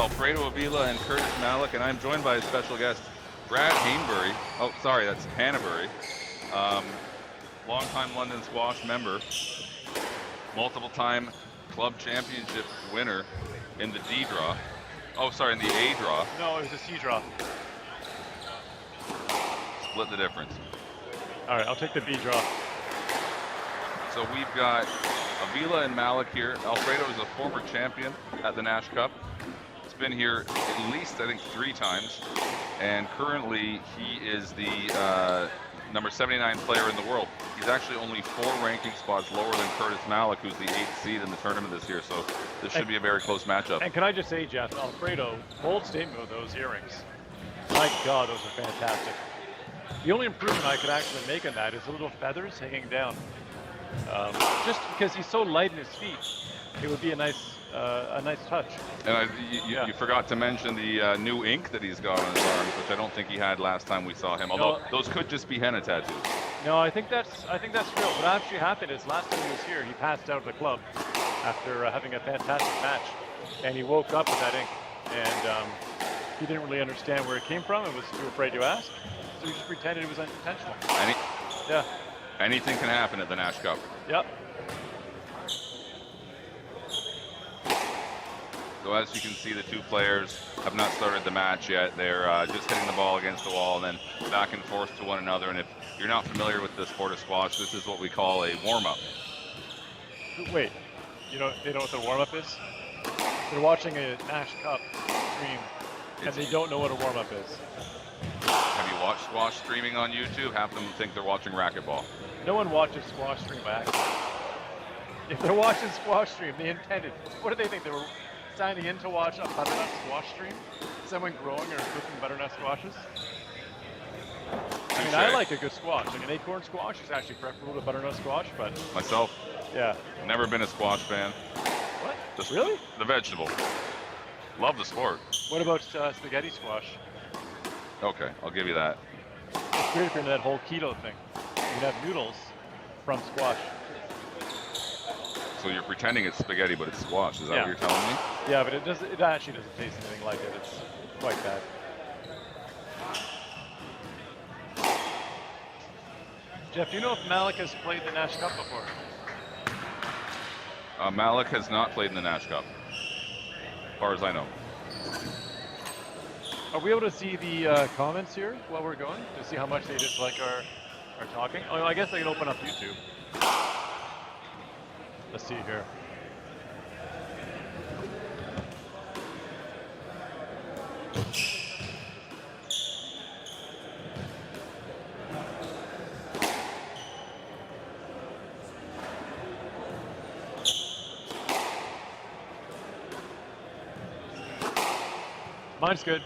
Alfredo Avila and Curtis Malik, and I'm joined by a special guest, Brad Hainbury. Oh, sorry, that's Hannabury. Longtime London squash member, multiple-time club championship winner in the D draw. Oh, sorry, in the A draw. No, it was a C draw. Split the difference. All right, I'll take the B draw. So we've got Avila and Malik here. Alfredo is a former champion at the Nash Cup. He's been here at least, I think, 3 times. And currently, he is the number 79 player in the world. He's actually only 4 ranking spots lower than Curtis Malik, who's the 8th seed in the tournament this year. So this should be a very close matchup. And can I just say, Jeff, Alfredo, bold statement with those earrings. My God, those are fantastic. The only improvement I could actually make on that is the little feathers hanging down. Just because he's so light in his feet, it would be a nice touch. And you forgot to mention the new ink that he's got on his arms, which I don't think he had last time we saw him. Although those could just be henna tattoos. No, I think that's real. What actually happened is last time he was here, he passed out of the club after having a fantastic match, and he woke up with that ink, and he didn't really understand where it came from and was too afraid to ask, so he just pretended it was unintentional. Anything can happen at the Nash Cup. Yep. So as you can see, the 2 players have not started the match yet. They're just hitting the ball against the wall and then back and forth to one another. And if you're not familiar with the sport of squash, this is what we call a warm-up. Wait, they know what the warm-up is? They're watching a Nash Cup stream, and they don't know what a warm-up is. Have you watched squash streaming on YouTube? Half of them think they're watching racquetball. No one watches squash stream by accident. If they're watching squash stream, they intended. What do they think? They were signing in to watch a butternut squash stream? Someone growing or cooking butternut squashes? I mean, I like a good squash. Like an acorn squash is actually preferable to butternut squash, but... Myself? Yeah. Never been a squash fan. What? Really? The vegetable. Love the sport. What about spaghetti squash? Okay, I'll give you that. It's weird if you're into that whole keto thing. You can have noodles from squash. So you're pretending it's spaghetti, but it's squash. Is that what you're telling me? Yeah, but it actually doesn't taste anything like it. It's quite bad. Jeff, do you know if Malik has played the Nash Cup before? Malik has not played in the Nash Cup, as far as I know. Are we able to see the comments here while we're going to see how much they dislike our talking? Oh, I guess I can open up YouTube. Let's see here. Mine's good.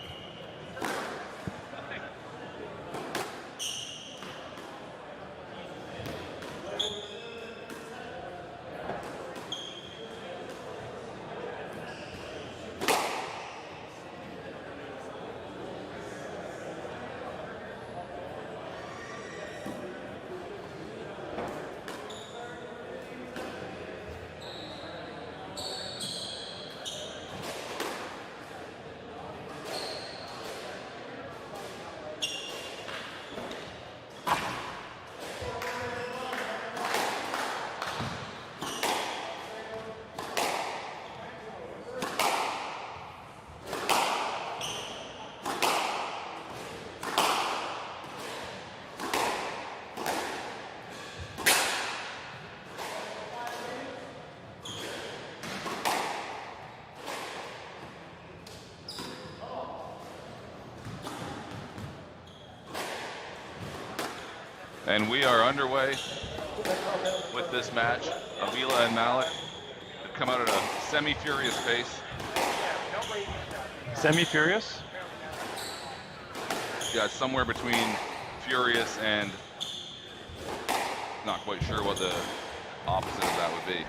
And we are underway with this match. Avila and Malik have come out at a semi-furious pace. Semi-furious? Yeah, somewhere between furious and not quite sure what the opposite of that would be.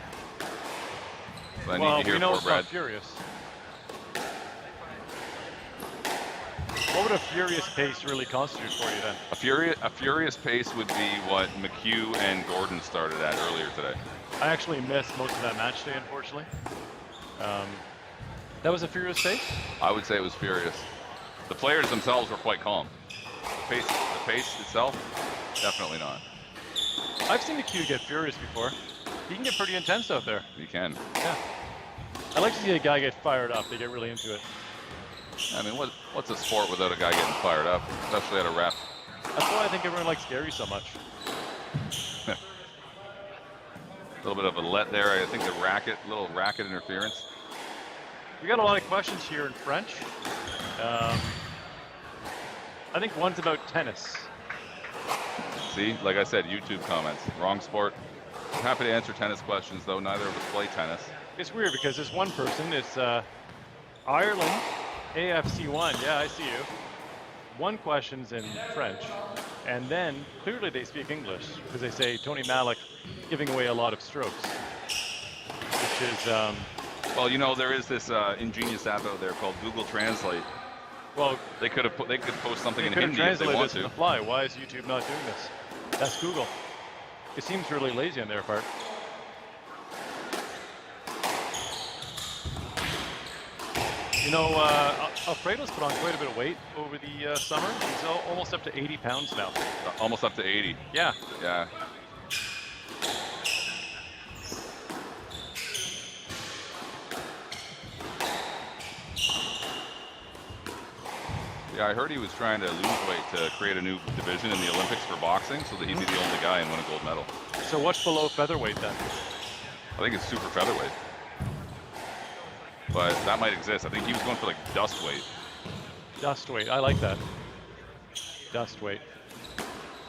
But I need to hear for Brad. Furious. What would a furious pace really constitute for you then? A furious pace would be what McHugh and Gordon started at earlier today. I actually missed most of that match day, unfortunately. That was a furious pace? I would say it was furious. The players themselves were quite calm. The pace itself, definitely not. I've seen the Q get furious before. He can get pretty intense out there. You can. Yeah. I like to see a guy get fired up. They get really into it. I mean, what's a sport without a guy getting fired up, especially at a ref? That's why I think everyone likes Gary so much. A little bit of a let there. I think the little racket interference. We got a lot of questions here in French. I think one's about tennis. See, like I said, YouTube comments. Wrong sport. I'm happy to answer tennis questions, though neither of us play tennis. It's weird because there's one person, it's Ireland, AFC1, yeah, I see you. One question's in French, and then clearly they speak English because they say Tony Malik giving away a lot of strokes, which is, Well, you know, there is this ingenious app out there called Google Translate. well, They could post something in they could Hindi have if they translated want this on to. the fly. Why is YouTube not doing this? That's Google. It seems really lazy on their part. You know, Alfredo's put on quite a bit of weight over the summer. He's almost up to 80 pounds now. Almost up to 80. Yeah. Yeah. Yeah, I heard he was trying to lose weight to create a new division in the Olympics for boxing so that he'd be the only guy and win a gold medal. So what's below featherweight then? I think it's super featherweight. But that might exist. I think he was going for like dust weight. Dust weight. I like that. Dust weight.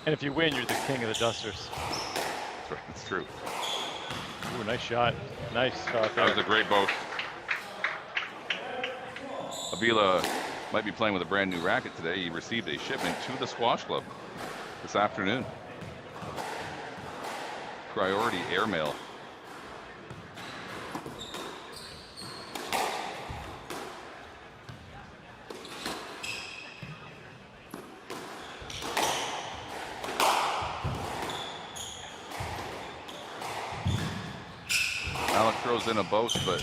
And if you win, you're the king of the dusters. That's right. That's true. Ooh, nice shot. Nice shot there. That was a great both. Avila might be playing with a brand new racket today. He received a shipment to the squash club this afternoon. Priority airmail. Malik throws in a boast, but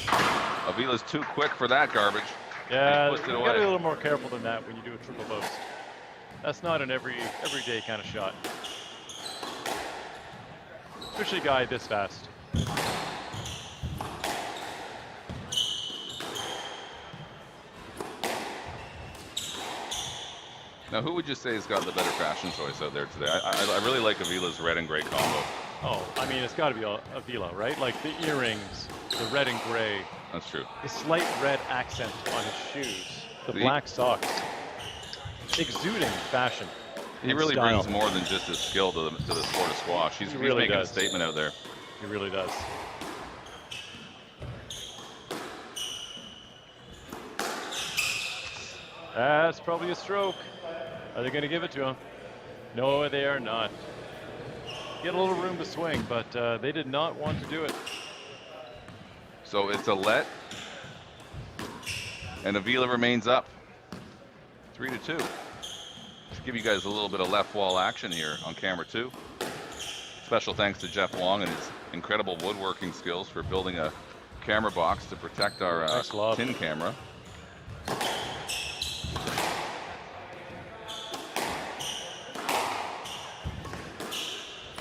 Avila's too quick for that garbage. Yeah, He you pushed it gotta away. be a little more careful than that when you do a triple boast. That's not an everyday kind of shot. Especially a guy this fast. Now, who would you say has got the better fashion choice out there today? I really like Avila's red and gray combo. Oh, I mean, it's got to be Avila, right? Like the earrings, the red and gray, That's true. the slight red accent on his shoes, the See? black socks. Exuding fashion. He and really style. brings more than just his skill to the sport of squash. He's really making does. a statement out there. He really does. That's probably a stroke. Are they going to give it to him? No, they are not. He had a little room to swing, but they did not want to do it. So it's a let, and Avila remains up 3-2. Just give you guys a little bit of left wall action here on camera 2. Special thanks to Jeff Wong and his incredible woodworking skills for building a camera box to protect our Nice lob. tin camera.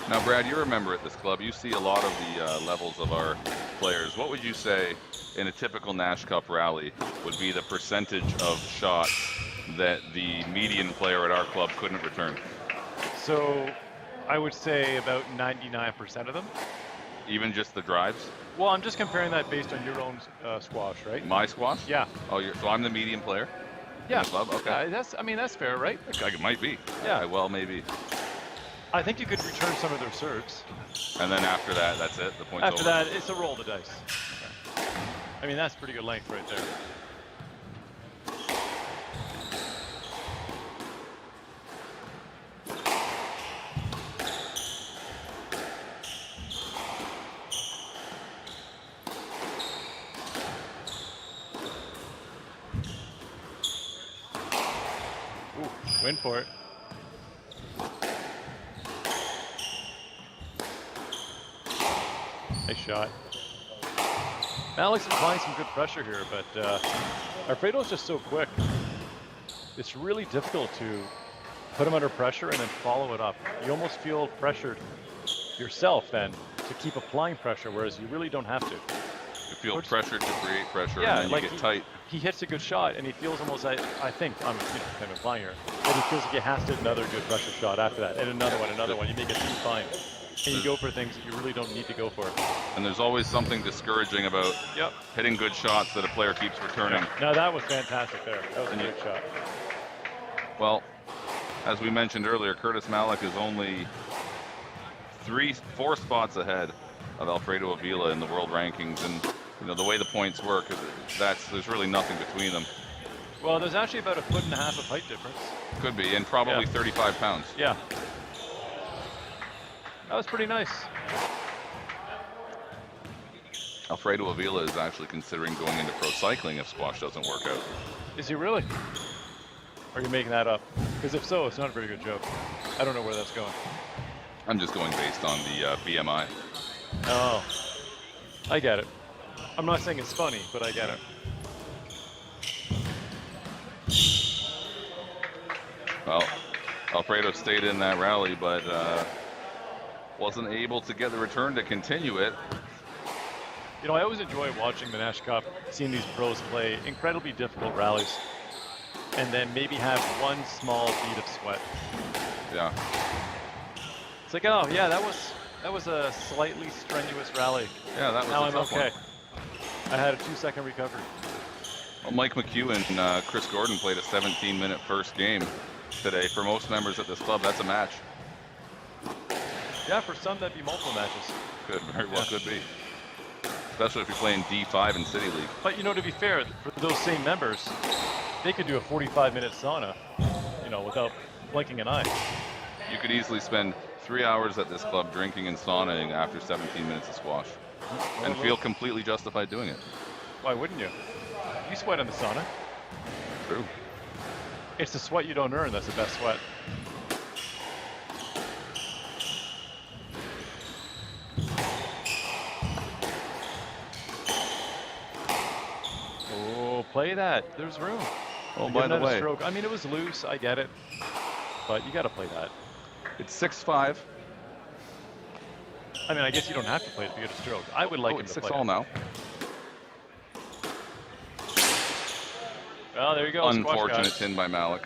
Now, Brad, you remember at this club, you see a lot of the levels of our players. What would you say in a typical Nash Cup rally would be the percentage of shots that the median player at our club couldn't return? So I would say about 99% of them. Even just the drives? Well, I'm just comparing that based on your own squash, right? My squash? Yeah. Oh, so I'm the median player? Yeah. In the club? Okay. That's fair, right? It might be. Yeah. Well, maybe. I think you could return some of their serves. And then after that, that's it? The point's After over? that, it's a roll of the dice. I mean, that's pretty good length right there. Ooh, win for it. Nice shot. Malik's applying some good pressure here, but Alfredo's just so quick. It's really difficult to put him under pressure and then follow it up. You almost feel pressured yourself then to keep applying pressure, whereas you really don't have to. You feel pressured to create pressure, Yeah, and then you get tight. He hits a good shot, and he feels almost, I think, I'm kind of implying here, that he feels like he has to hit another good pressure shot after that, and another one. You make it too fine. And you go for things that you really don't need to go for. And there's always something discouraging about hitting good shots that a player keeps returning. Yeah. No, that was fantastic there. That was a great shot. Well, as we mentioned earlier, Curtis Malik is only 4 spots ahead of Alfredo Avila in the world rankings, and you know the way the points work, there's really nothing between them. Well, there's actually about 1.5 feet of height difference. Could be, and probably 35 pounds. Yeah. That was pretty nice. Alfredo Avila is actually considering going into pro cycling if squash doesn't work out. Is he really? Or are you making that up? Because if so, it's not a very good joke. I don't know where that's going. I'm just going based on the BMI. Oh, I get it. I'm not saying it's funny, but I get it. Well, Alfredo stayed in that rally, but wasn't able to get the return to continue it. You know, I always enjoy watching the Nash Cup, seeing these pros play incredibly difficult rallies, and then maybe have one small bead of sweat. Yeah. It's like, oh yeah, that was a slightly strenuous rally. Yeah, that was now a I'm tough okay. one. I had a 2-second recovery. Well, Mike McHugh and Chris Gordon played a 17-minute first game today. For most members at this club, that's a match. Yeah, for some that'd be multiple matches. Could very well could be. Especially if you're playing D5 in City League. But you know, to be fair, for those same members, they could do a 45-minute sauna, you know, without blinking an eye. You could easily spend 3 hours at this club drinking and saunaing after 17 minutes of squash, and feel completely justified doing it. Why wouldn't you? You sweat in the sauna. True. It's the sweat you don't earn that's the best sweat. Oh, play that. There's room. Oh, by the way, stroke. I mean, it was loose. I get it. But you got to play that. it's 6-5. I mean, I guess you don't have to play it to get a stroke. I would like him it's to play 6-all it. now. Oh, there you go. Unfortunate tin by Malik.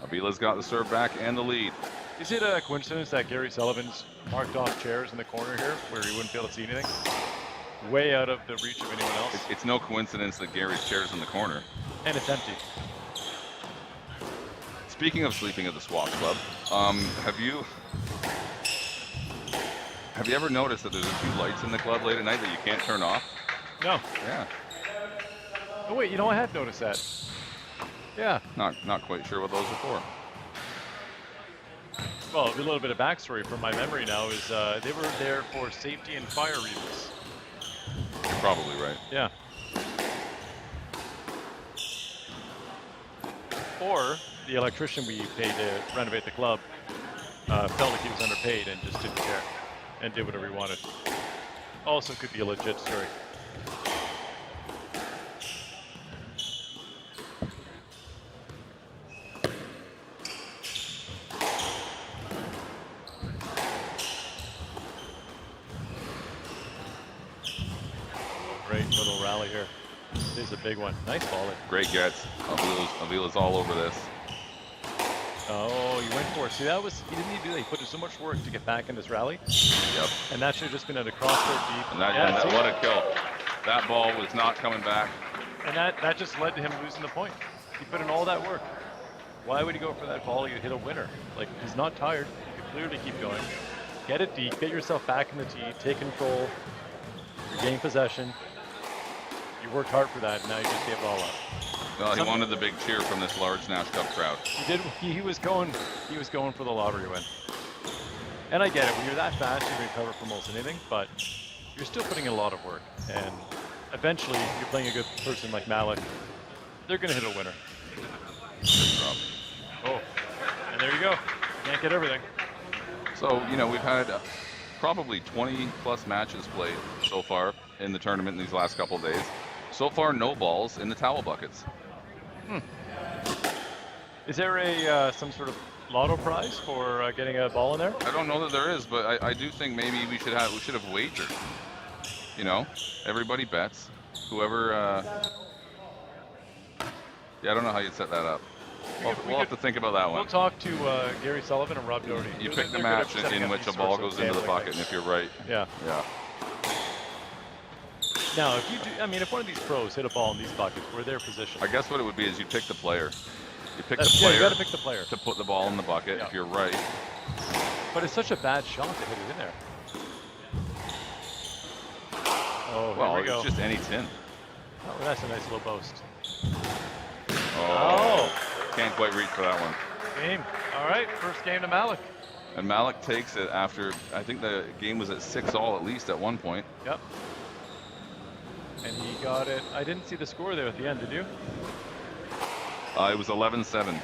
Avila's got the serve back and the lead. Is it a coincidence that Gary Sullivan's marked off chairs in the corner here where he wouldn't be able to see anything? Way out of the reach of anyone else. It's no coincidence that Gary's chair's in the corner. And it's empty. Speaking of sleeping at the Squash Club, have you ever noticed that there's a few lights in the club late at night that you can't turn off? No. Yeah. Oh wait, you know I have noticed that. Yeah. Not quite sure what those are for. Well, a little bit of backstory from my memory now is they were there for safety and fire reasons. You're probably right. Yeah. Or the electrician we paid to renovate the club felt like he was underpaid and just didn't care and did whatever he wanted. Also could be a legit story. Great little rally here. This is a big one. Nice volley. Great gets. Avila's all over this. Oh, he went for it. See, he didn't need to do that. He put in so much work to get back in this rally. Yep. And that should have just been at a crosscourt deep. And what a kill. That ball was not coming back. And that just led to him losing the point. He put in all that work. Why would he go for that volley to hit a winner? Like, he's not tired. You can clearly keep going. Get it deep. Get yourself back in the tee. Take control. Regain possession. You worked hard for that, and now you just gave it all up. Well, he wanted the big cheer from this large Nash Cup crowd. He did. He was going for the lottery win. And I get it. When you're that fast, you can recover from almost anything, but you're still putting in a lot of work. And eventually, if you're playing a good person like Malik, they're going to hit a winner. Good drop. Oh, and there you go. Can't get everything. So, you know, we've had probably 20 plus matches played so far in the tournament in these last couple of days. So far, no balls in the towel buckets. Is there a some sort of lotto prize for getting a ball in there? I don't know that there is, but I do think maybe we should have wagered. You know, everybody bets. Whoever. Yeah, I don't know how you'd set that up. We'll have to think about that one. We'll talk to Gary Sullivan and Rob Doherty. You pick the match in which a ball goes into the bucket, and if you're right. Yeah. Yeah. Now, if you do, I mean, if one of these pros hit a ball in these buckets, where their position? I guess what it would be is you pick the player. You pick the Yeah, player. you got to pick the player To put the ball in the bucket, Yeah. if you're right. But it's such a bad shot to hit it in there. Oh, Well, here we go. it's just any tin. Oh, that's a nice low post. Oh. Can't quite reach for that one. Game. All right, first game to Malik. And Malik takes it after, I think the game was at 6-all at least at one point. Yep. And he got it. I didn't see the score there at the end, did you? It was 11-7.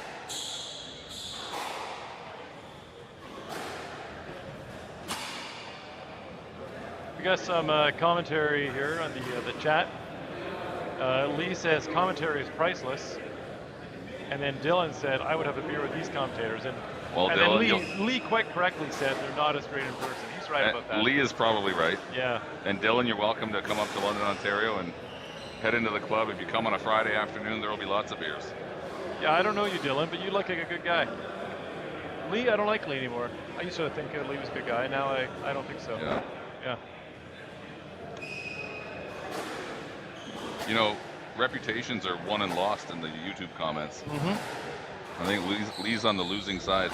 We got some commentary here on the chat. Lee says commentary is priceless. And then Dylan said, I would have a beer with these commentators. And, Well, and Dylan, then Lee quite correctly said they're not as great in person. He's right about that. Lee is probably right. Yeah. And Dylan, you're welcome to come up to London, Ontario and head into the club. If you come on a Friday afternoon, there will be lots of beers. Yeah, I don't know you, Dylan, but you look like a good guy. Lee, I don't like Lee anymore. I used to think Lee was a good guy. Now I don't think so. Yeah. Yeah. You know, reputations are won and lost in the YouTube comments. I think Lee's on the losing side.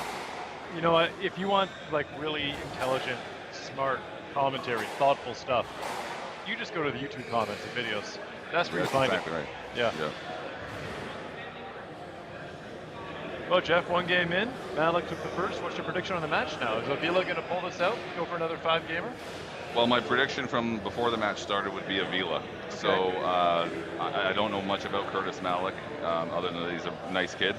You know what? If you want like really intelligent, smart commentary, thoughtful stuff, you just go to the YouTube comments and videos. That's where you find exactly it. right. Yeah. Well, Jeff, one game in. Malik took the first. What's your prediction on the match now? Is Avila going to pull this out? Go for another 5-gamer? Well, my prediction from before the match started would be Avila. So I don't know much about Curtis Malik, other than that he's a nice kid.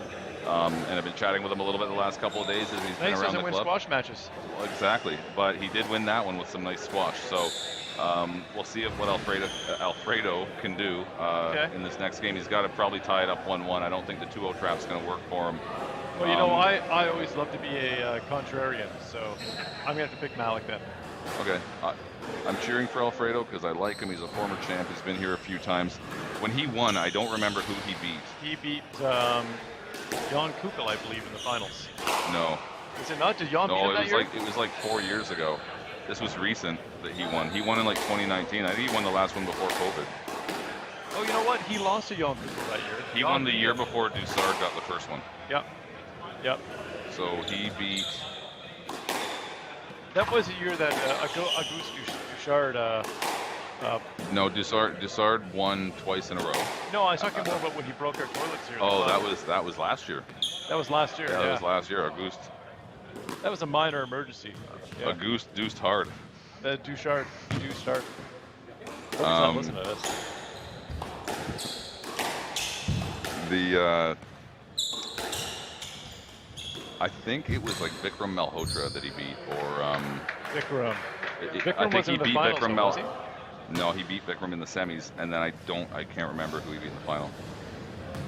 And I've been chatting with him a little bit the last couple of days as he's been Nice around doesn't the win club. squash matches. Well, exactly, but he did win that one with some nice squash. So we'll see what Alfredo can do in this next game. He's got to probably tie it up 1-1. I don't think the 2-0 trap's going to work for him. Well, you know, I always love to be a contrarian, so I'm going to have to pick Malik then. Okay. I'm cheering for Alfredo because I like him. He's a former champ. He's been here a few times. When he won, I don't remember who he beat. He beat Jan Kukal, I believe, in the finals. No. Is it not? Did Jan beat him that year? It was like 4 years ago. This was recent that he won. He won in like 2019. I think he won the last one before COVID. Oh, you know what? He lost to Jan Kukal that year. He won the year before Dussard got the first one. Yep. Yep. So he beat. That was a year that Auguste Dussard. No, Dussard won twice in a row. No, I was talking more about when he broke our toilets here. Oh, that was last year. That was last year. Yeah, that was last year. Auguste. That was a minor emergency. Yeah. Auguste deuced hard. Dussard. Hope he's not listening to this. I think it was like Vikram Malhotra that he beat, or Vikram. I think he was in the beat finals, Vikram was he? No, he beat Vikram in the semis, and then I can't remember who he beat in the final.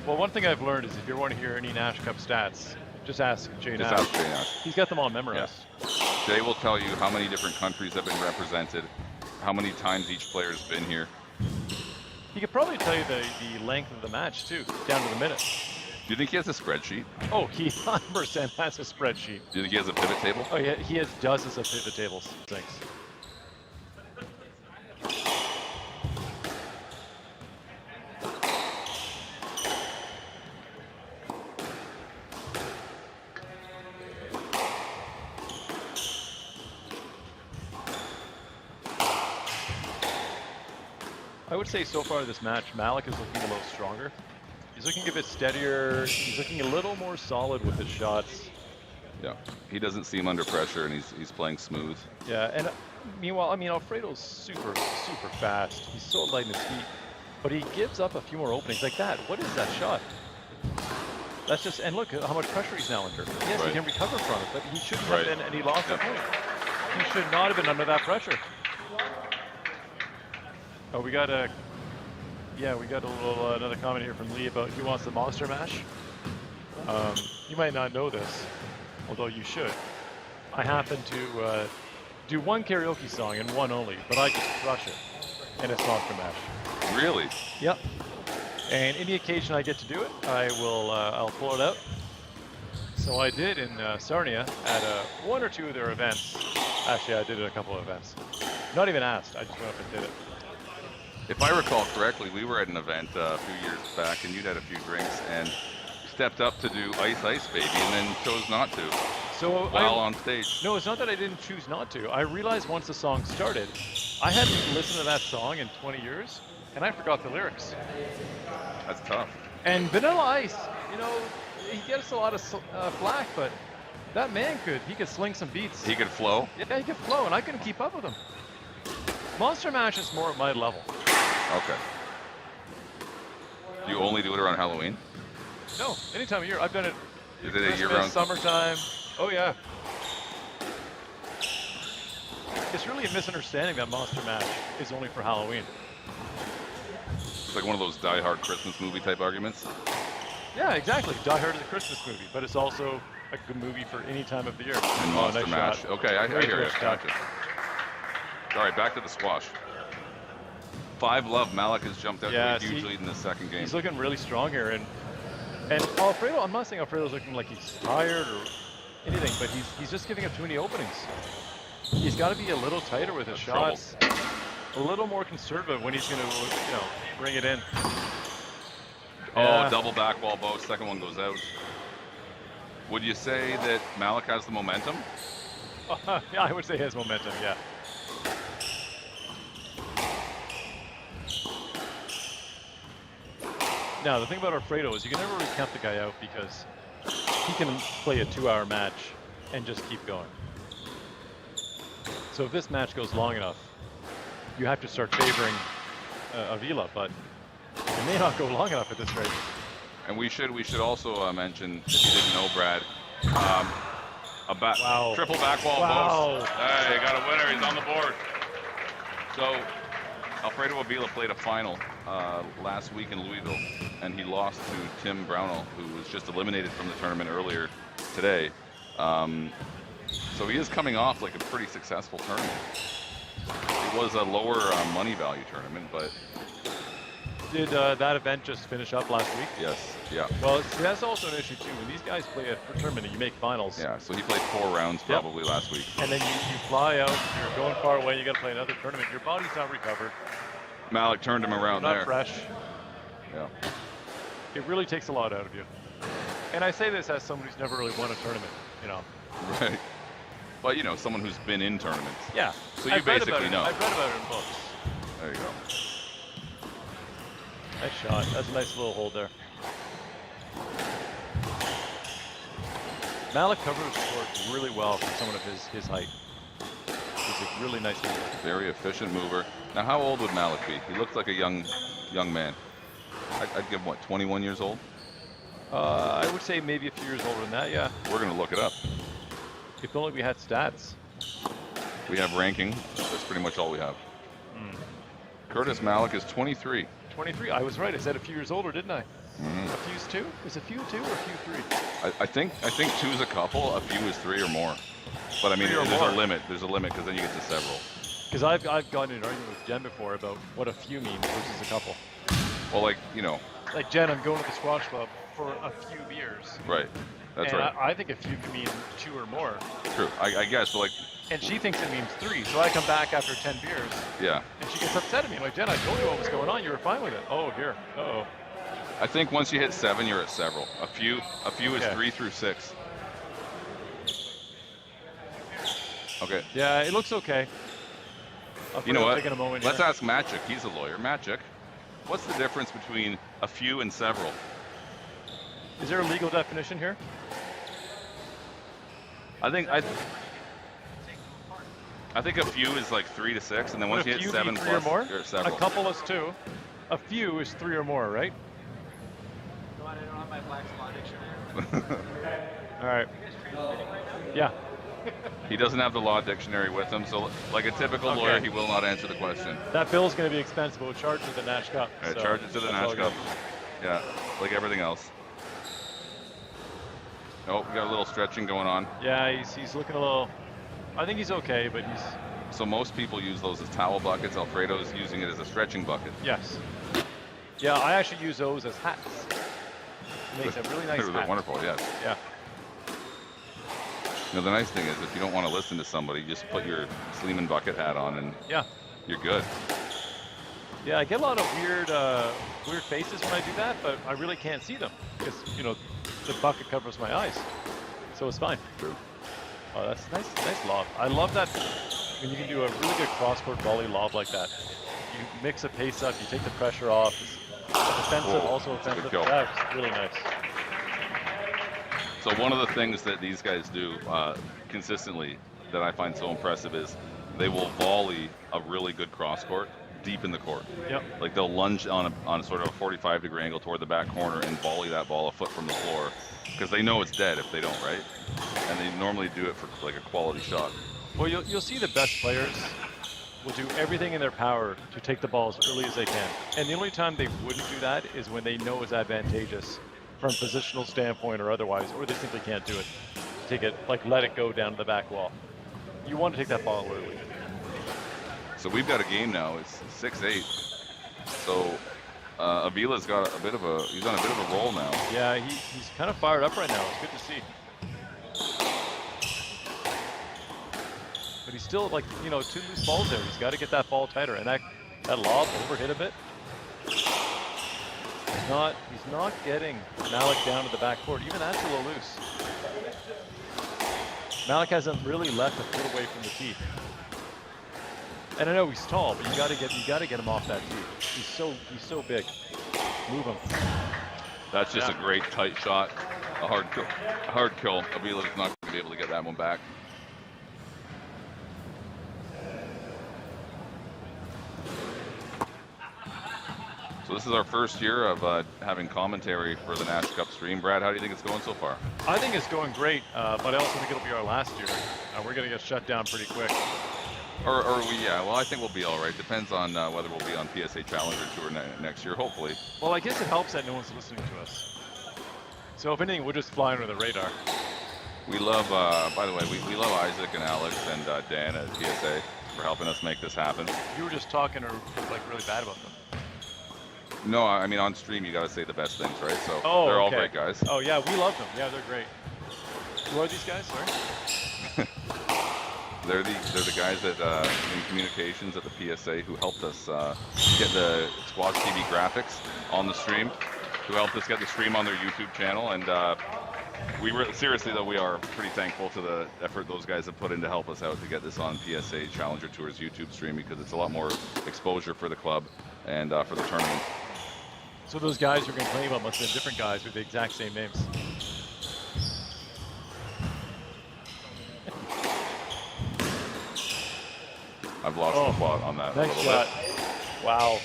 Well, one thing I've learned is if you want to hear any Nash Cup stats, just ask Jay Nash. Just ask Jay Nash. He's got them all memorized. Yeah. Jay will tell you how many different countries have been represented, how many times each player's been here. He could probably tell you the length of the match too, down to the minute. Do you think he has a spreadsheet? Oh, he 100% has a spreadsheet. Do you think he has a pivot table? Oh yeah, he has dozens of pivot tables. Thanks. I would say so far this match, Malik is looking a little stronger. He's looking a bit steadier. He's looking a little more solid with his shots. Yeah, he doesn't seem under pressure, and he's playing smooth. Yeah, and meanwhile, I mean, Alfredo's super fast. He's so light in his feet, but he gives up a few more openings like that. What is that shot? That's just, and look how much pressure he's now under. Yes, Right. he can recover from it, but he shouldn't Right. have been, and he lost that point. He should not have been under that pressure. Oh, we got a little another comment here from Lee about he wants the Monster Mash. You might not know this, although you should. I happen to do one karaoke song and one only, but I just crush it, and it's Monster Mash. Really? Yep. And any occasion I get to do it, I'll pull it out. So I did in Sarnia at one or two of their events. Actually, I did it at a couple of events. Not even asked, I just went up and did it. If I recall correctly, we were at an event a few years back, and you'd had a few drinks, and stepped up to do Ice Ice Baby, and then chose not to So while on stage. No, it's not that I didn't choose not to. I realized once the song started, I hadn't listened to that song in 20 years, and I forgot the lyrics. That's tough. And Vanilla Ice, you know, he gets a lot of flack, but that man he could sling some beats. He could flow? Yeah, he could flow, and I couldn't keep up with him. Monster Mash is more at my level. Okay. Do you only do it around Halloween? No, any time of year. I've done it. Is it a Christmas, year-round? summertime. Oh yeah. It's really a misunderstanding that Monster Mash is only for Halloween. It's like one of those Die Hard Christmas movie type arguments. Yeah, exactly. Die Hard is a Christmas movie, but it's also a good movie for any time of the year. And Monster nice Mash. shot. Okay, I Great hear you. twist, Doc. Gotcha. All right, back to the squash. 5 love. Malik has jumped out Yeah, to a huge lead in the second game. He's looking really strong here, and Alfredo. I'm not saying Alfredo's looking like he's tired or anything, but he's just giving up too many openings. He's got to be a little tighter with his shots, a little more conservative when he's going to, bring it in. Oh, double back wall both. Second one goes out. Would you say that Malik has the momentum? Yeah, I would say he has momentum, yeah. Now, the thing about Alfredo is you can never really count the guy out because he can play a 2-hour match and just keep going. So if this match goes long enough, you have to start favoring Avila, but it may not go long enough at this rate. And we should also mention, if you didn't know, Brad, triple back wall both. Hey, you got a winner. He's on the board. So Alfredo Avila played a final last week in Louisville, and he lost to Tim Brownell, who was just eliminated from the tournament earlier today. So he is coming off like a pretty successful tournament. It was a lower money value tournament, but... Did that event just finish up last week? Yes, yeah. Well, see, that's also an issue too. When these guys play a tournament and you make finals. Yeah, so he played 4 rounds probably last week. And then you fly out, you're going far away, you got to play another tournament. Your body's not recovered. Malik turned him around Not there. fresh. Yeah. It really takes a lot out of you. And I say this as someone who's never really won a tournament, Right. But, someone who's been in tournaments. Yeah. So you basically know. I've read about it in books. There you go. Nice shot. That's a nice little hold there. Malik covers the court really well for someone of his height. He's a really nice mover. Very efficient mover. Now, how old would Malik be? He looks like a young man. I'd give him, what, 21 years old? I would say maybe a few years older than that, yeah. We're going to look it up. If only we had stats. We have ranking. That's pretty much all we have. Curtis Malik is 23. 23. I was right. I said a few years older, didn't I? A few's 2? Is a few 2 or a few 3? I think 2 is a couple. A few is 3 or more. But I mean, there's a limit. There's a limit because then you get to several. Because I've gotten in an argument with Jen before about what a few means versus a couple. Well, Like Jen, I'm going to the squash club for a few beers. Right. That's right. I think a few can mean 2 or more. True. I guess, but And she thinks it means 3. So I come back after 10 beers. Yeah. And she gets upset at me. I'm like, Jen, I told you what was going on. You were fine with it. Oh, here. Uh-oh. I think once you hit 7, you're at several. A few is 3 through 6. Okay. Yeah, it looks okay. You know what? Taking a moment Let's here. ask Magic. He's a lawyer. Magic, what's the difference between a few and several? Is there a legal definition here? I think a few is like 3 to 6, and then once you hit 7 3 plus, or more? you're at several. A couple is 2. A few is 3 or more, right? I don't have my Black's Law dictionary. All right. Yeah. He doesn't have the law dictionary with him, so like a typical lawyer, he will not answer the question. That bill's going to be expensive. We'll charge it to the Nash Cup. All right, so charge it to the Nash Cup. Yeah, like everything else. Oh, we got a little stretching going on. Yeah, he's looking a little. I think he's okay, but he's. So most people use those as towel buckets. Alfredo's using it as a stretching bucket. Yes. Yeah, I actually use those as hats. It makes a really nice hat. Wonderful, yes. Yeah. You know, the nice thing is if you don't want to listen to somebody, just put your Sleeman bucket hat on and you're good. Yeah, I get a lot of weird faces when I do that, but I really can't see them because, you know, the bucket covers my eyes. So it's fine. True. Oh, that's nice lob. I love that when you can do a really good cross-court volley lob like that. You mix the pace up, you take the pressure off. It's defensive, also offensive. That's really nice. So one of the things that these guys do consistently that I find so impressive is they will volley a really good cross-court deep in the court. Yep. Like they'll lunge on sort of a 45-degree angle toward the back corner and volley that ball a foot from the floor because they know it's dead if they don't, right? And they normally do it for like a quality shot. Well, you'll see the best players will do everything in their power to take the ball as early as they can. And the only time they wouldn't do that is when they know it's advantageous from a positional standpoint or otherwise, or they simply can't do it. Take it, like let it go down to the back wall. You want to take that ball early. So we've got a game now. It's 6-8. So Avila's got he's on a bit of a roll now. Yeah, he's kind of fired up right now. It's good to see. But he's still like, you know, 2 loose balls there. He's got to get that ball tighter. And that lob overhit a bit. He's not getting Malik down to the backcourt. Even that's a little loose. Malik hasn't really left a foot away from the tee. And I know he's tall, but you got to get him off that tee. He's so big. Move him. That's just a great tight shot. A hard kill. Avila's not going to be able to get that one back. So this is our first year of having commentary for the Nash Cup stream. Brad, how do you think it's going so far? I think it's going great, but I also think it'll be our last year. We're going to get shut down pretty quick. Well, I think we'll be all right. Depends on whether we'll be on PSA Challenger Tour next year, hopefully. Well, I guess it helps that no one's listening to us. So if anything, we'll just fly under the radar. We love, by the way, we love Isaac and Alex and Dan at PSA for helping us make this happen. You were just talking like really bad about them. No, I mean on stream you got to say the best things, right? So they're all great guys. Oh yeah, we love them. Yeah, they're great. Who are these guys? Sorry. They're the guys that in communications at the PSA who helped us get the Squash TV graphics on the stream, who helped us get the stream on their YouTube channel, and seriously though, we are pretty thankful to the effort those guys have put in to help us out to get this on PSA Challenger Tour's YouTube stream because it's a lot more exposure for the club and for the tournament. So those guys you're complaining about must have been different guys with the exact same names. I've lost the plot on that. Nice shot. Wow.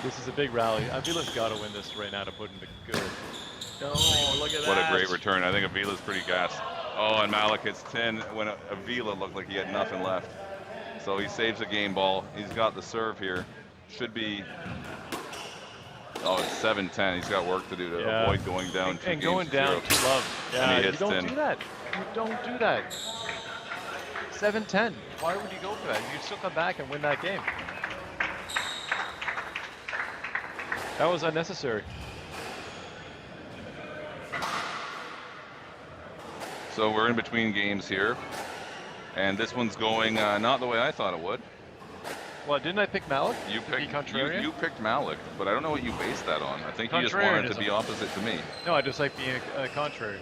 This is a big rally. Avila's got to win this right now to put into good. Oh, look at that. What a great return. I think Avila's pretty gassed. Oh, and Malik hits 10 when Avila looked like he had nothing left. So he saves a game ball. He's got the serve here. Should be, it's 7-10. He's got work to do to avoid going down 2 and going down 2 love. Yeah, and he hits you don't 10. do that. You don't do that. 7-10. Why would you go for that? You still come back and win that game. That was unnecessary. So we're in between games here. And this one's going not the way I thought it would. Well, didn't I pick Malik? You picked Malik, but I don't know what you based that on. I think you just wanted to be opposite to me. No, I just like being contrary.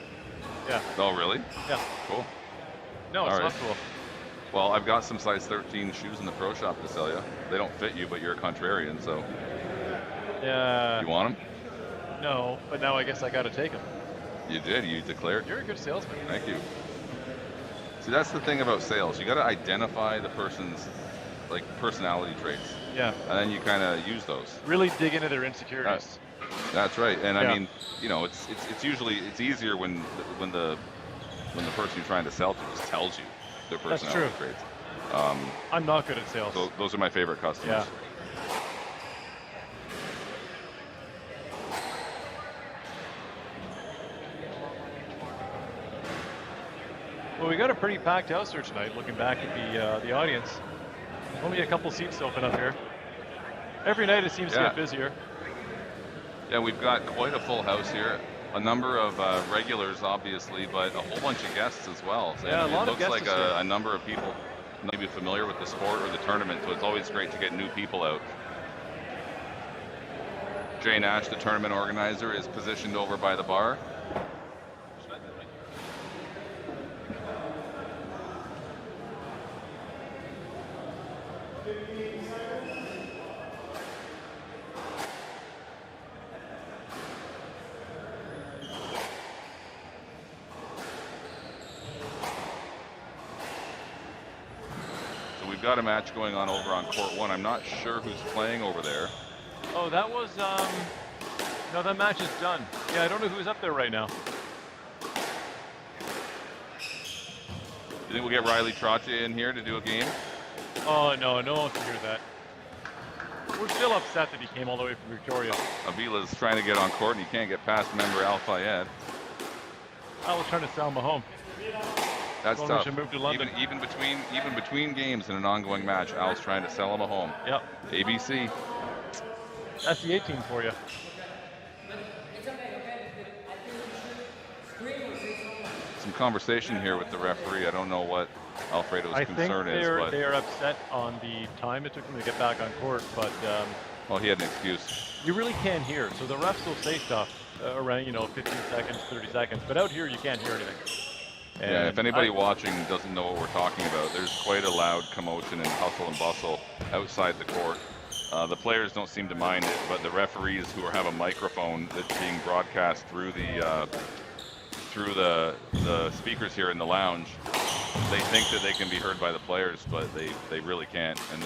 Yeah. Oh, really? Yeah. Cool. No, it's not cool. Well, I've got some size 13 shoes in the pro shop to sell you. They don't fit you, but you're a contrarian, so. Yeah. You want them? No, but now I guess I got to take them. You did. You declared. You're a good salesman. Thank you. See, that's the thing about sales. You got to identify the person's personality traits. Yeah. And then you kind of use those. Really dig into their insecurities. That's right. And I mean, you know, it's usually easier when the when the person you're trying to sell to just tells you their personality traits. I'm not good at sales. So those are my favorite customers. Yeah. Well, we got a pretty packed house here tonight. Looking back at the audience, only a couple seats open up here. Every night it seems to get busier. Yeah, we've got quite a full house here. A number of regulars, obviously, but a whole bunch of guests as well. So yeah, a lot of guests. It looks like a number of people maybe familiar with the sport or the tournament, so it's always great to get new people out. Jay Nash, the tournament organizer, is positioned over by the bar. Got a match going on over on court 1. I'm not sure who's playing over there. Oh, that was no, that match is done. Yeah, I don't know who's up there right now. You think we'll get Riley Trottier in here to do a game? Oh no, no one wants to hear that. We're still upset that he came all the way from Victoria. Avila's trying to get on court and he can't get past member Al Fayed. I was trying to sell him a home. That's tough. Move to London. Even between games in an ongoing match, Al's trying to sell him a home. Yep. ABC. That's the 18 for you. Some conversation here with the referee. I don't know what Alfredo's concern is. I think they are upset on the time it took them to get back on court, but well, he had an excuse. You really can't hear. So the refs will say stuff around 15 seconds, 30 seconds, but out here you can't hear anything. And yeah, if anybody watching doesn't know what we're talking about, there's quite a loud commotion and hustle and bustle outside the court. The players don't seem to mind it, but the referees who have a microphone that's being broadcast through the speakers here in the lounge, they think that they can be heard by the players, but they really can't, and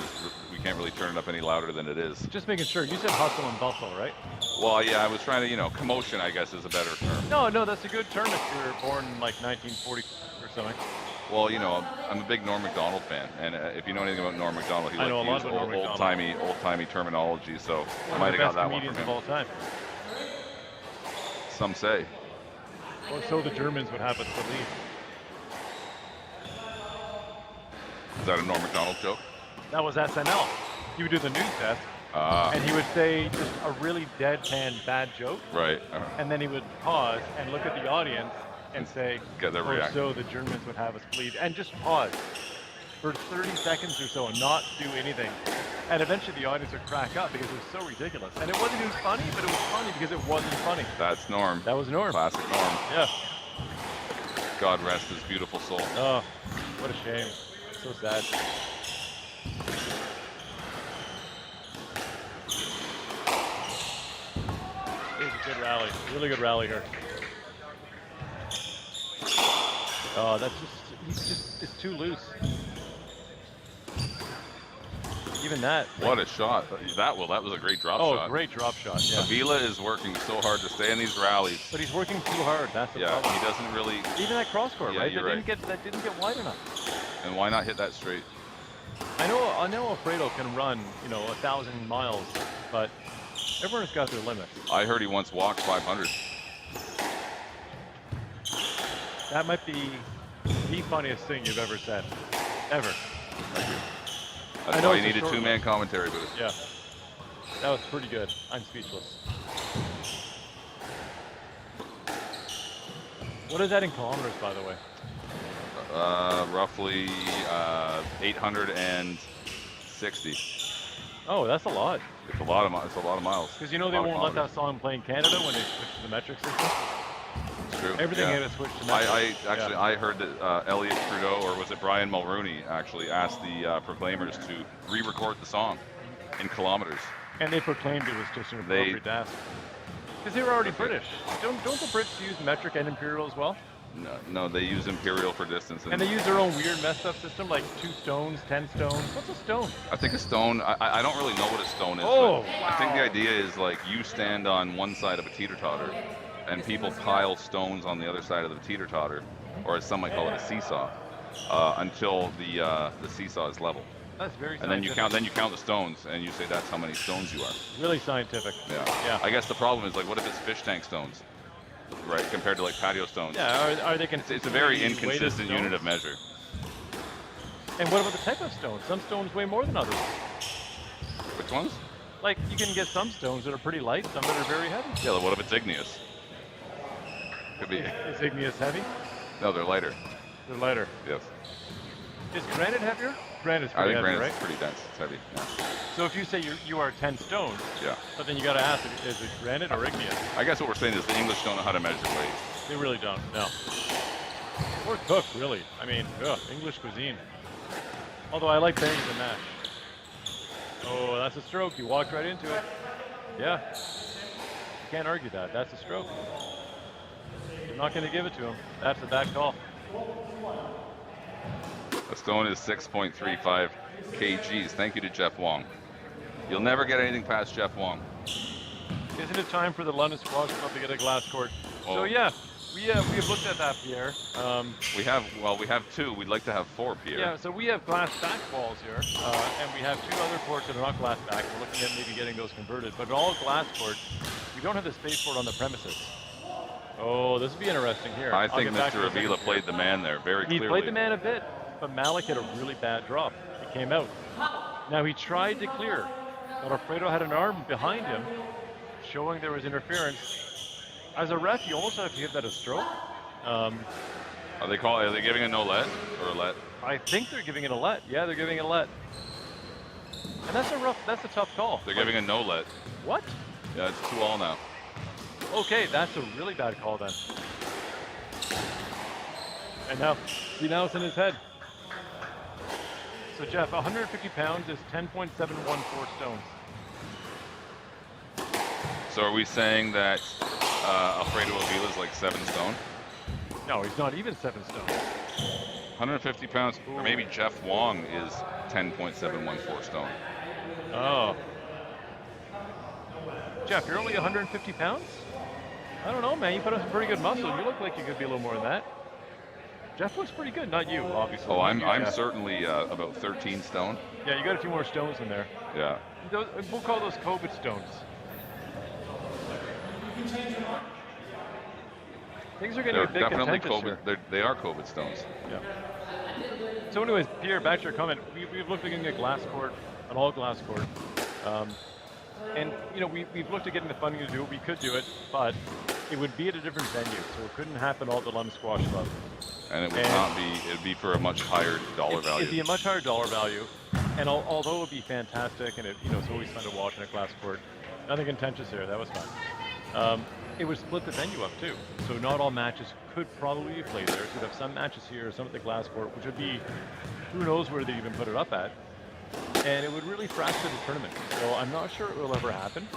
we can't really turn it up any louder than it is. Just making sure. You said hustle and bustle, right? Well, yeah, I was trying to, commotion, I guess, is a better term. No, that's a good term if you were born in like 1940 or something. Well, I'm a big Norm Macdonald fan, and if you know anything about Norm Macdonald, he likes to use old-timey terminology, so I might have got that one from him. Of all time. Some say. Or so the Germans would have us believe. Is that a Norm Macdonald joke? That was SNL. He would do the news desk, and he would say just a really deadpan bad joke. Right. And then he would pause and look at the audience and say, get their reaction. So the Germans would have us bleed. And just pause for 30 seconds or so and not do anything. And eventually the audience would crack up because it was so ridiculous. And it wasn't even funny, but it was funny because it wasn't funny. That's Norm. That was Norm. Classic Norm. Yeah. God rest his beautiful soul. Oh, what a shame. So sad. It was a good rally. Really good rally here. Oh, it's too loose. Even that. What a shot. That was a great drop shot. Oh, great drop shot, yeah. Avila is working so hard to stay in these rallies. But he's working too hard, that's the problem. Yeah, he doesn't really... Even that cross court, right? That didn't get wide enough. And why not hit that straight? I know Alfredo can run, 1,000 miles, but everyone's got their limits. I heard he once walked 500. That might be the funniest thing you've ever said. Ever. That's why you needed two-man commentary booth. Yeah. That was pretty good. I'm speechless. What is that in kilometers, by the way? Roughly 860. Oh, that's a lot. It's a lot of miles. Because they won't let that song play in Canada when they switch to the metric system. It's true. Everything had to switch to metric. I heard that Elliot Trudeau, or was it Brian Mulrooney, actually asked the Proclaimers to re-record the song in kilometers. And they proclaimed it was just an appropriate task. Because they were already British. Don't the Brits use metric and imperial as well? No, they use imperial for distance. And they use their own weird messed up system, like 2 stones, 10 stones. What's a stone? I think a stone, I don't really know what a stone is. Oh, but wow. I think the idea is like you stand on one side of a teeter-totter and people pile stones on the other side of the teeter-totter or as some might call it, a seesaw, until the seesaw is level. That's very And then you count the stones, and you say that's how many stones you are. Really scientific. Yeah. Yeah. I guess the problem is, like, what if it's fish tank stones, right, compared to like patio stones? Yeah. Are they It's a very inconsistent unit of measure. And what about the type of stones? Some stones weigh more than others. Which ones? Like, you can get some stones that are pretty light, some that are very heavy. Yeah. What if it's igneous? Could be. Is igneous heavy? No, they're lighter. They're lighter. Yes. Is granite heavier? Granite's I pretty think heavy, granite's right? pretty dense. It's heavy. Yeah. So if you say you are 10 stones, Yeah. but then you got to ask, is it granite or igneous? I guess what we're saying is the English don't know how to measure weight. They really don't, no. Or cook, really. I mean, English cuisine. Although I like berries and mash. Oh, that's a stroke. You walked right into it. Yeah. You can't argue that. That's a stroke. I'm not going to give it to him. That's a bad call. A stone is 6.35 kgs. Thank you to Jeff Wong. You'll never get anything past Jeff Wong. Isn't it time for the London Squash Club to get a glass court? Oh. So yeah, we have looked at that, Pierre. We have two. We'd like to have four, Pierre. Yeah, so we have glass back walls here, and we have 2 other courts that are not glass back. We're looking at maybe getting those converted, but all glass courts. We don't have the space for it on the premises. Oh, this will be interesting here. I think Mr. Avila played the man there very clearly. He played the man a bit, but Malik had a really bad drop. He came out. Now he tried to clear, but Alfredo had an arm behind him, showing there was interference. As a ref, you almost have to give that a stroke. Are they giving a no let or a let? I think they're giving it a let. Yeah, they're giving it a let. And that's a tough call. They're giving a no let. What? Yeah, it's 2-all now. Okay, that's a really bad call then. And now it's in his head. So Jeff, 150 pounds is 10.714 stones. So are we saying that Alfredo Avila is like 7 stone? No, he's not even 7 stones. 150 pounds, or maybe Jeff Wong is 10.714 stone. Oh. Jeff, you're only 150 pounds? I don't know, man. You put on some pretty good muscle. You look like you could be a little more than that. Jeff looks pretty good, not you, obviously. Oh, I'm certainly about 13 stone. Yeah, you got a few more stones in there. Yeah. We'll call those COVID stones. Things are getting a bit definitely contentious COVID. here. They are COVID stones. Yeah. So anyways, Pierre, back to your comment. We've looked at getting a glass court, an all glass court. And you know, we've looked at getting the funding to do it. We could do it, but it would be at a different venue, so it couldn't happen all at the London Squash Club. And it would not be. It'd be for a much higher dollar value. It'd be a much higher dollar value, and although it would be fantastic, and it's always fun to watch in a glass court. Nothing contentious there. That was fun. It would split the venue up too, so not all matches could probably be played there. So you'd have some matches here, some at the glass court, which would be, who knows where they even put it up at. And it would really fracture the tournament. So I'm not sure it will ever happen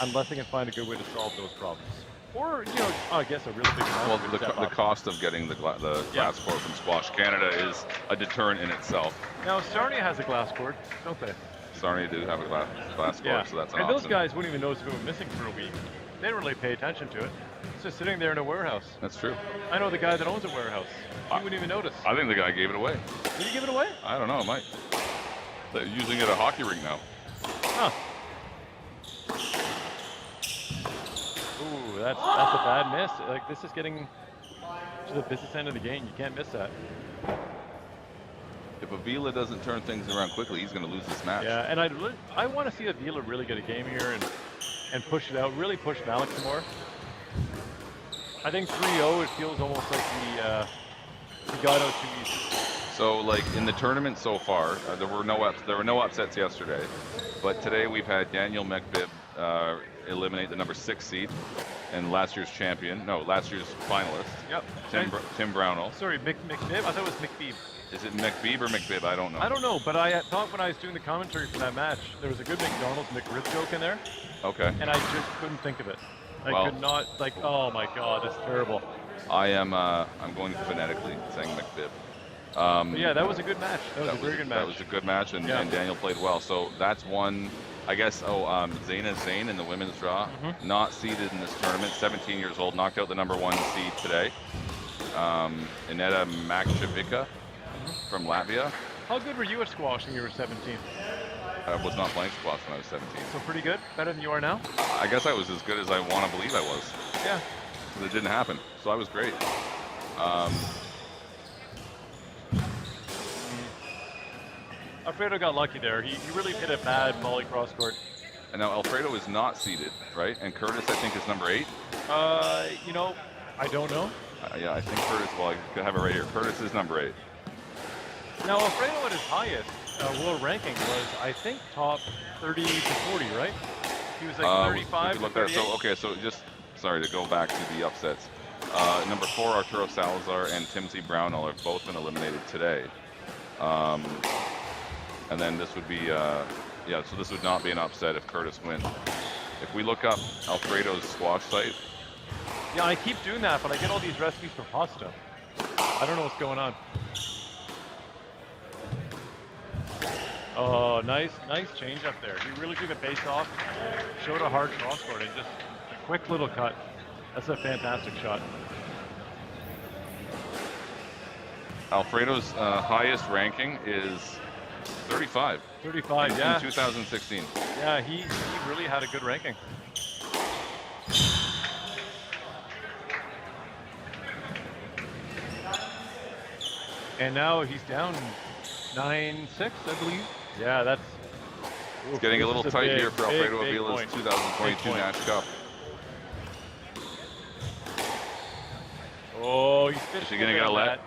unless they can find a good way to solve those problems. Or, I guess a really big Well, the cost of getting the glass court from Squash Canada is a deterrent in itself. Now, Sarnia has a glass court, don't they? Sarnia do have a glass court, so that's an option. And those guys wouldn't even notice if it went missing for a week. They don't really pay attention to it. It's just sitting there in a warehouse. That's true. I know the guy that owns a warehouse. He wouldn't even notice. I think the guy gave it away. Did he give it away? I don't know, it might. They're using it at a hockey rink now. Huh. Ooh, that's a bad miss. Like, this is getting to the business end of the game. You can't miss that. If Avila doesn't turn things around quickly, he's going to lose this match. Yeah, and I want to see Avila really get a game here and push it out, really push Malik some more. I think 3-0, it feels almost like he got out too easy. So, like, in the tournament so far, there were no upsets yesterday, but today we've had Daniel McBib eliminate the number 6 seed and last year's finalist. Yep. Tim Brownell. Sorry, McBib? I thought it was McBeeb. Is it McBeeb or McBib? I don't know. I don't know, but I thought when I was doing the commentary for that match, there was a good McDonald's McRib joke in there. Okay. And I just couldn't think of it. I could not, oh my God, that's terrible. I'm going phonetically saying McBib. But yeah, that was a good match. That was a very good match. That was a good match, and Daniel played well. So that's one. I guess. Zaina Zain in the women's draw, not seeded in this tournament. 17 years old, knocked out the number 1 seed today. Ineta Makcevica from Latvia. How good were you at squash when you were 17? I was not playing squash when I was 17. So pretty good? Better than you are now? I guess I was as good as I want to believe I was. Yeah. But it didn't happen, so I was great. Alfredo got lucky there. He really hit a bad volley cross court. And now Alfredo is not seeded, right? And Curtis, I think, is number 8. You know, I don't know. Yeah, I think Curtis, well, I could have it right here. Curtis is number 8. Now, Alfredo at his highest world ranking was, I think, top 30 to 40, right? He was like 35 to 38. So, okay, so just, sorry to go back to the upsets. Number 4, Arturo Salazar and Timothy Brownell have both been eliminated today. And then this would be, yeah, so this would not be an upset if Curtis wins. If we look up Alfredo's squash site. Yeah, I keep doing that, but I get all these recipes for pasta. I don't know what's going on. Oh, nice change up there. He really took a base off, showed a hard cross court, and just a quick little cut. That's a fantastic shot. Alfredo's highest ranking is 35. 35, yeah. In 2016. Yeah, he really had a good ranking. And now he's down 9-6, I believe. Yeah, that's... It's getting a little tight here for Alfredo big Avila's point. 2022 Nash Cup. Oh, he's fished. Is he gonna get a let?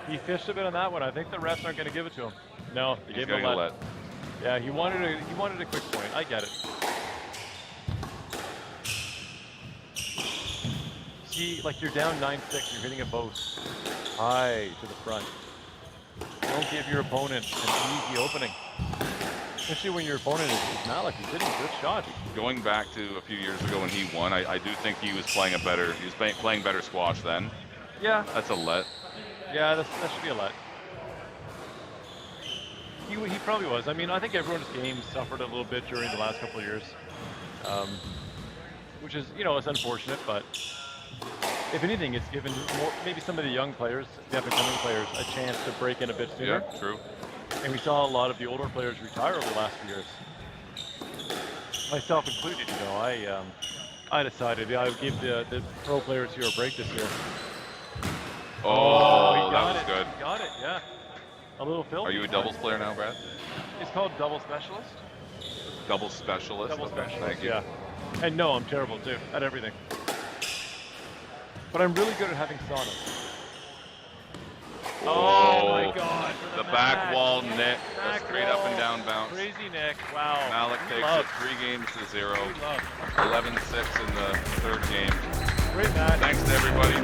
He fished a bit on that one. I think the refs aren't going to give it to him. No, they gave him He's gonna a let. get a let. Yeah, he wanted a quick point. I get it. See, like you're down 9-6, you're hitting a both high to the front. Don't give your opponent an easy opening. Especially when your opponent is Malik. He's hitting good shots. Going back to a few years ago when he won, I do think he was playing playing better squash then. Yeah. That's a let. Yeah, that should be a let. He probably was. I mean, I think everyone's game suffered a little bit during the last couple of years, which is, you know, it's unfortunate. But if anything, it's given more, maybe some of the young players, the up-and-coming players, a chance to break in a bit sooner. Yeah, true. And we saw a lot of the older players retire over the last few years, myself included. You know, I decided I would give the pro players here a break this year. Oh, he that got was it. good. He got it, yeah. A little filthy. Are you a doubles player now, Brad? It's called double specialist. Doubles specialist? Double Okay, specialist, thank you. yeah. And no, I'm terrible too at everything. But I'm really good at having sauna. Oh my God! The back wall nick, a straight up and down bounce. Crazy nick! Wow. Malik takes it 3-0. 11-6 in the third game. Great match. Thanks to everybody.